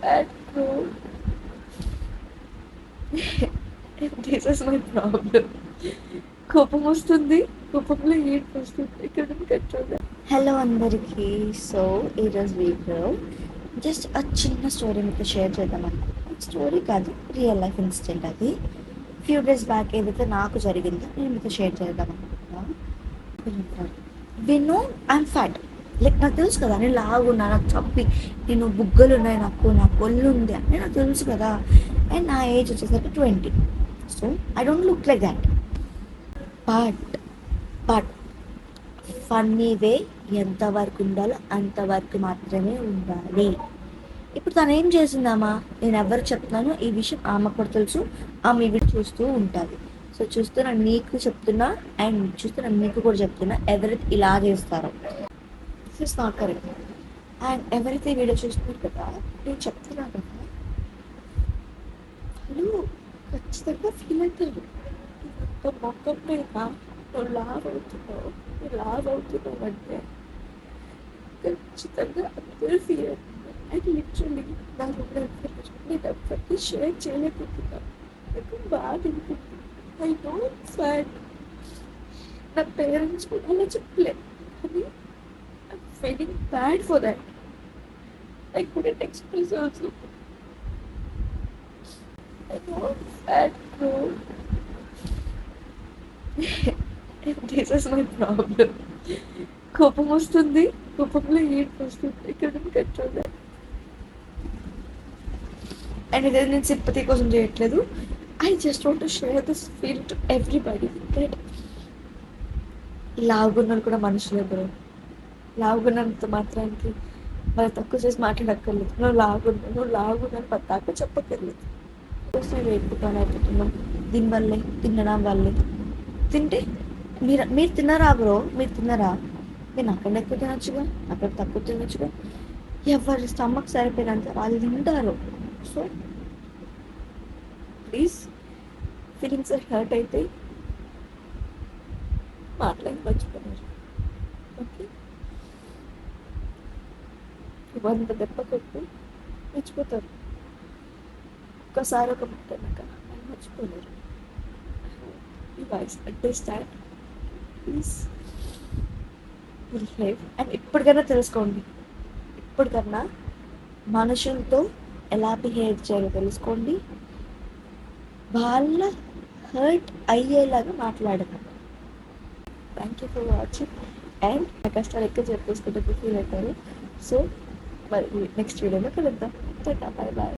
at home. This is my problem. కోపం వస్తుంది, కోపంలో ఏడుపు వస్తుంది, ఇక్కడ కంట్రోల్. హలో అందరికీ. సో ఈరోజు వీడియో జస్ట్ ఆ చిన్న స్టోరీ మీకు షేర్ చేద్దాం అనుకుంటున్నాను. స్టోరీ కాదు, రియల్ లైఫ్ ఇన్సిడెంట్. అది ఫ్యూ డేస్ బ్యాక్ ఏదైతే నాకు జరిగిందో నేను మీతో షేర్ చేద్దాం అనుకుంటున్నాను. విను, ఐఎమ్ ఫ్యాట్. లైక్ నాకు తెలుసు కదా, నేను లాగున్నా, నాకు చప్పి, నేను బుగ్గలు ఉన్నాయి, నాకు ఒళ్ళు ఉంది అని నాకు తెలుసు కదా. అండ్ నా ఏజ్ వచ్చేసరికి 20. So I don't look like that. But funny వే ఎంతవరకు ఉండాలో అంతవరకు మాత్రమే ఉండాలి. ఇప్పుడు తను ఏం చేసిందామా, నేను ఎవరు చెప్తున్నానో ఈ విషయం ఆమె కూడా తెలుసు. ఆమె ఇవి చూస్తూ ఉంటుంది. సో చూస్తున్నా నీకు చెప్తున్నా, అండ్ చూస్తున్నా నీకు కూడా చెప్తున్నా, ఎవరైతే ఇలా చేస్తారో this is not correct. And ఎవరైతే వీడియో చూస్తున్నారు కదా, నేను చెప్తున్నా కదా, వాళ్ళు ఖచ్చితంగా ఫీల్ అవుతారు. మొక్కం మీద నువ్వు లావ్ అవుతున్నావు అంటే ఖచ్చితంగా అందరూ ఫీల్ అవుతున్నారు. అండ్ లిటరల్లీ నాకు ఉన్న ఇన్ఫర్మేషన్ నేను ఎవరికి షేర్ చేయలేకపోతున్నాను. నాకు బాగా అనిపించింది. ఐ నో ఫ్యాట్, నా పేరెంట్స్ కూడా అలా చెప్పలేదు, కానీ I'm feeling bad for that. I couldn't express also. I know fat bro. This is my problem. కోపం వస్తుంది, కోపంలో ఏడుపు వస్తుంది, ఇక్కడ కంట్రోల్. అండ్ ఇదే నేను సింపతి కోసం చేయట్లేదు. I just want to share this feel to everybody that లావుగున్నోళ్ళు కూడా మనుషులే బ్రో. లావుగున్నంత మాత్రానికి మరి తక్కువ చేసి మాట్లాడక్కర్లేదు. నువ్వు లాగున్నాను పద్దాక చెప్పక్కర్లేదు. నేను వేపుతాను అయిపోతున్నాం దీనివల్లే, తినడం వల్లే. తింటే మీరు తిన్నారా బ్రో? మీరు తిన్నారా? మీరు నాకన్నా ఎక్కువ తినొచ్చుగా, అక్కడ తక్కువ తినొచ్చుగా. ఎవరి స్టమక్ సరిపోయినంత వాళ్ళు తింటారు. సో ప్లీజ్, ఫీలింగ్స్ హర్ట్ అయితే మాట్లాడి మర్చిపోయినారు. ఓకే, 100 దెబ్బ కొట్టి మర్చిపోతారు. ఒక్కసారి ఒక ముట్టన్నాక వాళ్ళు మర్చిపోలేరు. You guys understand please. Life and ఇప్పటికైనా తెలుసుకోండి. ఇప్పటికన్నా మనుషులతో ఎలా బిహేవ్ చేయాలో తెలుసుకోండి. వాళ్ళ హర్ట్ అయ్యేలాగా మాట్లాడకండి. Thank you for watching. And నా కష్టాలు ఎక్కువ చెప్పేసుకుంటే ఫీల్ అవుతారు. సో మరి నెక్స్ట్ వీడియోలో కలుద్దాం. Bye bye.